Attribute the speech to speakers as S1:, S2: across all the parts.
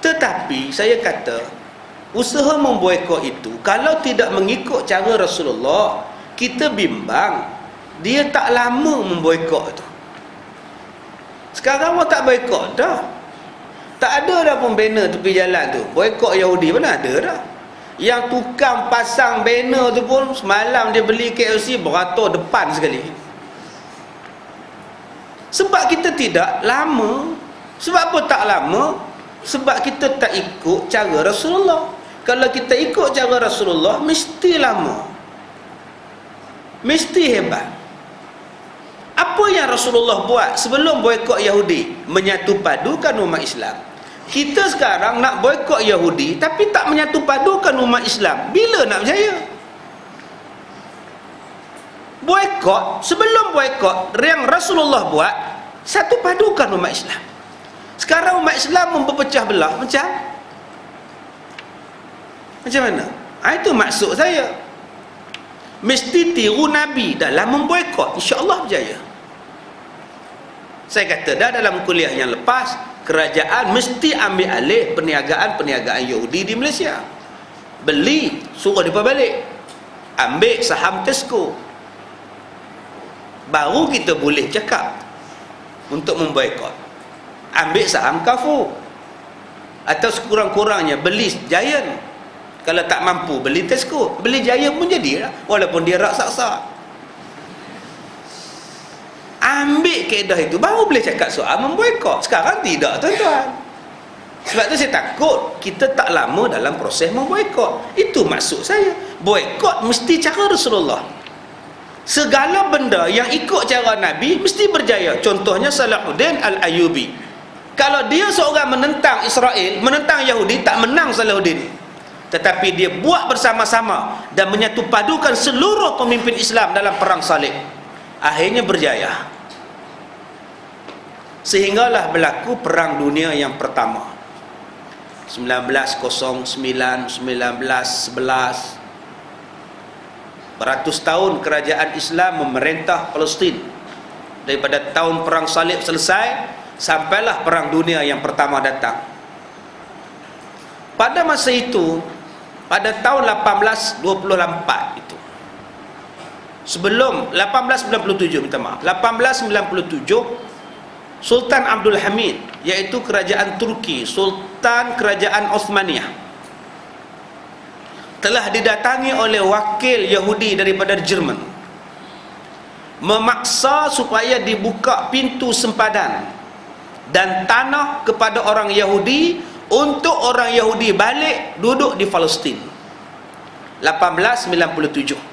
S1: Tetapi saya kata, usaha memboikot itu kalau tidak mengikut cara Rasulullah, kita bimbang dia tak lama memboikot tu. Sekarang orang tak boikot dah. Tak ada dah pun banner tepi jalan tu boikot Yahudi, mana ada dah. Yang tukang pasang banner tu pun semalam dia beli KFC beratur depan sekali. Sebab kita tidak lama. Sebab apa tak lama? Sebab kita tak ikut cara Rasulullah. Kalau kita ikut cara Rasulullah, mesti lama, mesti hebat. Apa yang Rasulullah buat sebelum boikot Yahudi? Menyatu padukan umat Islam. Kita sekarang nak boikot Yahudi tapi tak menyatu padukan umat Islam. Bila nak berjaya? Boikot, sebelum boikot yang Rasulullah buat, satu padukan umat Islam. Sekarang umat Islam memperpecah belah macam mana? Itu maksud saya. Mesti tiru Nabi dalam memboikot, insya-Allah berjaya. Saya kata dah dalam kuliah yang lepas, kerajaan mesti ambil alih perniagaan Yahudi di Malaysia. Beli, suruh mereka balik. Ambil saham Tesco. Baru kita boleh cakap untuk memboikot. Ambil saham Carrefour. Atau sekurang-kurangnya beli Giant. Kalau tak mampu beli Tesco, beli Giant pun jadilah, walaupun dia raksasa. Ambil kaedah itu baru boleh cakap soal memboikot. Sekarang tidak, tuan-tuan. Sebab tu saya takut kita tak lama dalam proses memboikot. Itu maksud saya. Boikot mesti cara Rasulullah. Segala benda yang ikut cara Nabi mesti berjaya. Contohnya Salahuddin Al-Ayyubi. Kalau dia seorang menentang Israel, menentang Yahudi, tak menang Salahuddin. Tetapi dia buat bersama-sama dan menyatu padukan seluruh pemimpin Islam dalam perang salib. Akhirnya berjaya. Sehinggalah berlaku perang dunia yang pertama. 1909, 1911. Beratus tahun kerajaan Islam memerintah Palestin. Daripada tahun perang salib selesai, sampailah perang dunia yang pertama datang. Pada masa itu, pada tahun 1824 itu, sebelum 1897, minta maaf, 1897, Sultan Abdul Hamid, iaitu kerajaan Turki, Sultan kerajaan Osmaniyah, telah didatangi oleh wakil Yahudi daripada Jerman, memaksa supaya dibuka pintu sempadan dan tanah kepada orang Yahudi untuk orang Yahudi balik duduk di Palestin. 1897.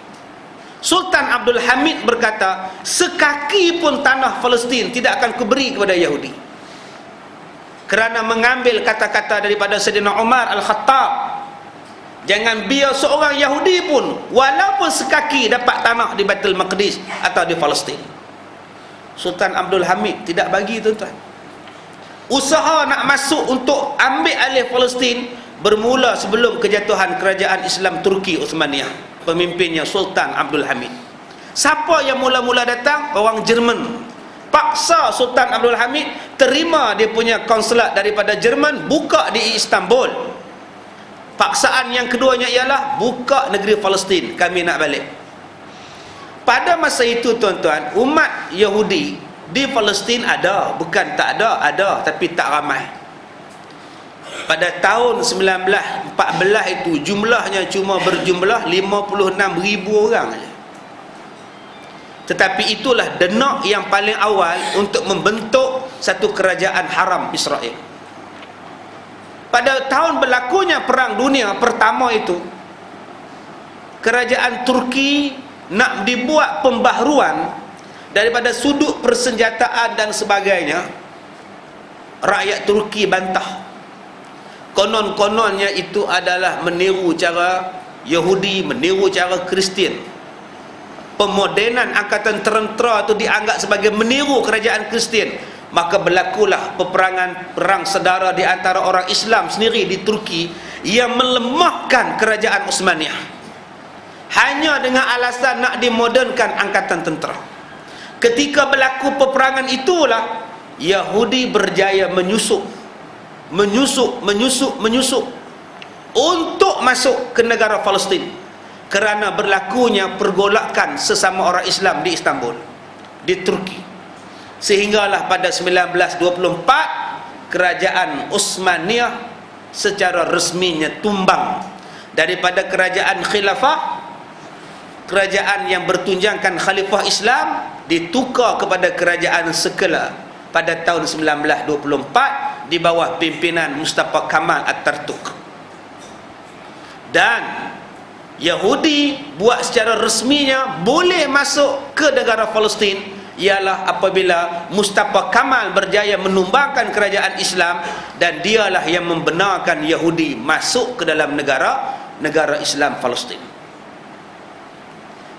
S1: Sultan Abdul Hamid berkata, sekaki pun tanah Palestin tidak akan kuberi kepada Yahudi. Kerana mengambil kata-kata daripada Sayyidina Umar Al-Khattab, jangan biar seorang Yahudi pun walaupun sekaki dapat tanah di Baitul Maqdis atau di Palestin. Sultan Abdul Hamid tidak bagi, tuan-tuan. Usaha nak masuk untuk ambil alih Palestin bermula sebelum kejatuhan kerajaan Islam Turki Uthmaniyah. Pemimpinnya Sultan Abdul Hamid. Siapa yang mula-mula datang? Orang Jerman. Paksa Sultan Abdul Hamid terima dia punya konsulat daripada Jerman, buka di Istanbul. Paksaan yang keduanya ialah buka negeri Palestin, kami nak balik. Pada masa itu, tuan-tuan, umat Yahudi di Palestin ada, bukan tak ada, ada, tapi tak ramai. Pada tahun 1914 itu jumlahnya cuma berjumlah 56,000 orang saja. Tetapi itulah denak yang paling awal untuk membentuk satu kerajaan haram Israel. Pada tahun berlakunya perang dunia pertama itu, kerajaan Turki nak dibuat pembaharuan daripada sudut persenjataan dan sebagainya. Rakyat Turki bantah. Konon-kononnya itu adalah meniru cara Yahudi, meniru cara Kristian. Pemodenan angkatan tentera itu dianggap sebagai meniru kerajaan Kristian. Maka berlakulah peperangan, perang sedara di antara orang Islam sendiri di Turki yang melemahkan kerajaan Uthmaniyah, hanya dengan alasan nak dimodernkan angkatan tentera. Ketika berlaku peperangan itulah Yahudi berjaya menyusup menyusup untuk masuk ke negara Palestin kerana berlakunya pergolakan sesama orang Islam di Istanbul, di Turki. Sehinggalah pada 1924 kerajaan Utsmaniyah secara resminya tumbang daripada kerajaan khilafah. Kerajaan yang bertunjangkan khalifah Islam ditukar kepada kerajaan sekela pada tahun 1924 di bawah pimpinan Mustafa Kamal Atatürk. Dan Yahudi buat secara resminya boleh masuk ke negara Palestin ialah apabila Mustafa Kamal berjaya menumbangkan kerajaan Islam dan dialah yang membenarkan Yahudi masuk ke dalam negara Islam Palestin.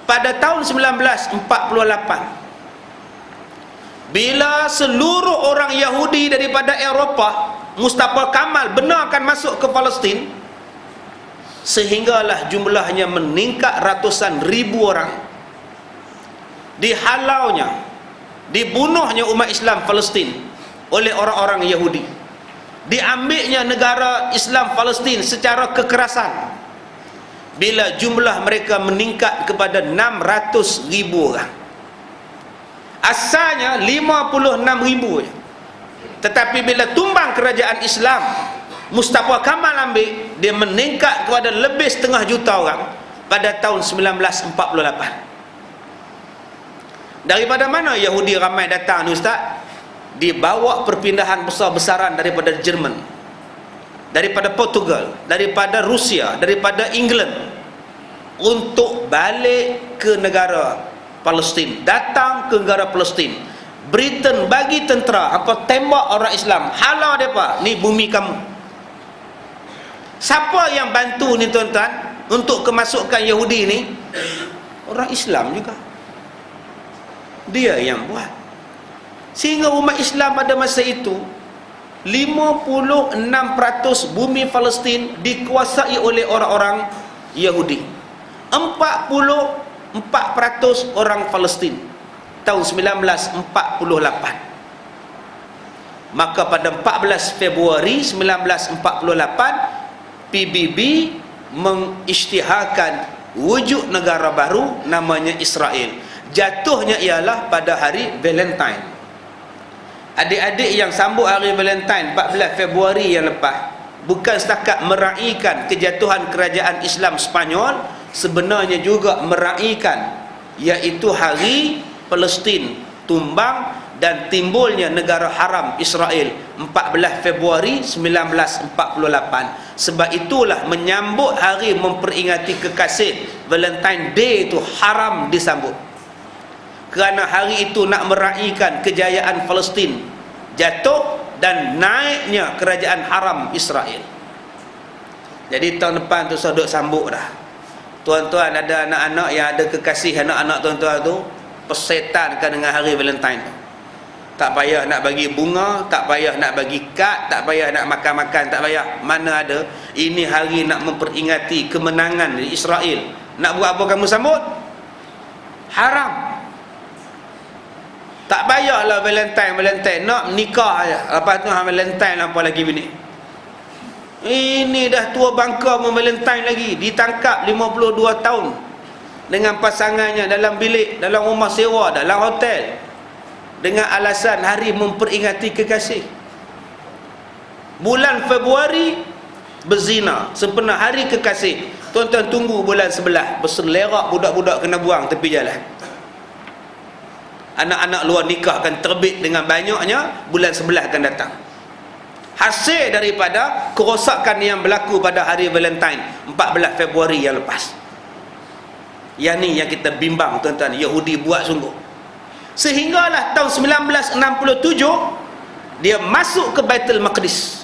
S1: Pada tahun 1948, bila seluruh orang Yahudi daripada Eropah, Mustafa Kamal benarkan masuk ke Palestin, sehinggalah jumlahnya meningkat ratusan ribu orang. Dihalaunya, dibunuhnya umat Islam Palestin oleh orang-orang Yahudi. Diambilnya negara Islam Palestin secara kekerasan, bila jumlah mereka meningkat kepada 600,000 orang. Asalnya 56,000 je. Tetapi bila tumbang kerajaan Islam, Mustafa Kamal ambil, dia meningkat kepada lebih 500,000 orang pada tahun 1948. Daripada mana Yahudi ramai datang ni Ustaz? Dibawa perpindahan besar-besaran daripada Jerman, daripada Portugal, daripada Rusia, daripada England, untuk balik ke negara Palestin, datang ke negara Palestin. Britain bagi tentera, apa, tembak orang Islam, halau mereka, ni bumi kamu. Siapa yang bantu ni tuan-tuan untuk kemasukan Yahudi ni? Orang Islam juga, dia yang buat. Sehingga umat Islam pada masa itu 56% bumi Palestin dikuasai oleh orang-orang Yahudi. 44% orang Palestin tahun 1948. Maka pada 14 Februari 1948 PBB mengisytiharkan wujud negara baru namanya Israel. Jatuhnya ialah pada hari Valentine. Adik-adik yang sambut hari Valentine 14 Februari yang lepas, bukan setakat meraihkan kejatuhan kerajaan Islam Spanyol, sebenarnya juga meraihkan iaitu hari Palestin tumbang dan timbulnya negara haram Israel 14 Februari 1948. Sebab itulah menyambut hari memperingati kekasih Valentine Day itu haram disambut, kerana hari itu nak meraihkan kejayaan Palestin jatuh dan naiknya kerajaan haram Israel. Jadi tahun depan tu saya duk sambut dah. Tuan-tuan ada anak-anak yang ada kekasih anak-anak tuan-tuan tu, persetankan dengan hari Valentine tu. Tak payah nak bagi bunga, tak payah nak bagi kad, tak payah nak makan-makan, tak payah. Mana ada, ini hari nak memperingati kemenangan di Israel. Nak buat apa kamu sambut? Haram. Tak payahlah Valentine, nak nikah aja. Lepas tu Valentine apa lagi bini? Ini dah tua bangka Valentine lagi, ditangkap 52 tahun dengan pasangannya dalam bilik, dalam rumah sewa, dalam hotel, dengan alasan hari memperingati kekasih. Bulan Februari berzina, sempena hari kekasih. Tuan-tuan tunggu bulan 11, berselerak budak-budak kena buang tepi jalan. Anak-anak luar nikah akan terbit dengan banyaknya, bulan 11 akan datang. Hasil daripada kerosakan yang berlaku pada hari Valentine 14 Februari yang lepas. Yang ni yang kita bimbang tuan-tuan, Yahudi buat sungguh. Sehinggalah tahun 1967 dia masuk ke Baitul Maqdis.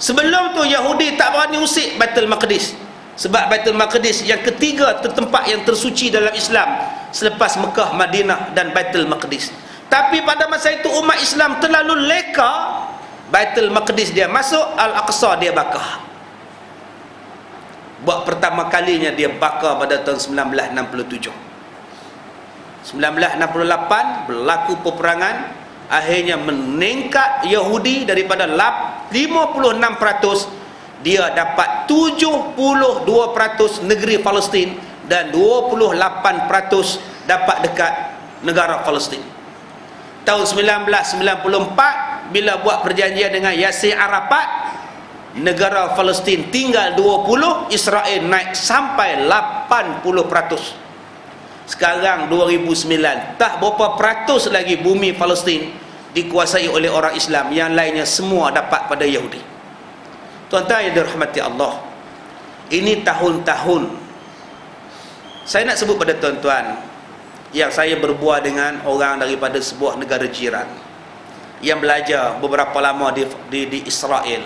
S1: Sebelum tu Yahudi tak berani usik Baitul Maqdis, sebab Baitul Maqdis yang ketiga tempat yang tersuci dalam Islam selepas Mekah, Madinah dan Baitul Maqdis. Tapi pada masa itu umat Islam terlalu leka, Baitul Maqdis dia masuk, Al-Aqsa dia bakar. Buat pertama kalinya dia bakar pada tahun 1967. 1968 berlaku peperangan akhirnya meningkat Yahudi daripada 56%, dia dapat 72% negeri Palestin dan 28% dapat dekat negara Palestin. Tahun 1994 bila buat perjanjian dengan Yasir Arafat, negara Palestin tinggal 20, Israel naik sampai 80%. Sekarang 2009, tak berapa peratus lagi bumi Palestin dikuasai oleh orang Islam, yang lainnya semua dapat pada Yahudi. Tuan-tuan yang dirahmati Allah, ini tahun-tahun saya nak sebut pada tuan-tuan yang saya berbual dengan orang daripada sebuah negara jiran yang belajar beberapa lama di Israel.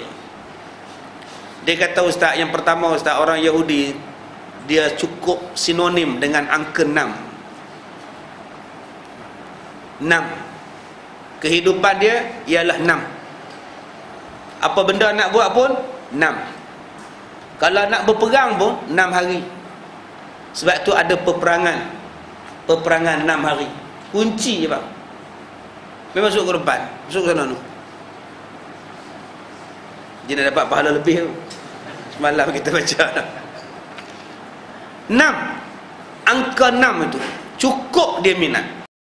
S1: Dia kata, ustaz, yang pertama, ustaz, orang Yahudi dia cukup sinonim dengan angka 6. Kehidupan dia ialah 6. Apa benda nak buat pun 6. Kalau nak berperang pun 6 hari. Sebab tu ada peperangan 6 hari. Kunci je bang. Memang masuk ke depan, masuk ke sana tu. Dia nak dapat pahala lebih tu. Semalam kita baca 6. Angka 6 itu cukup dia minat.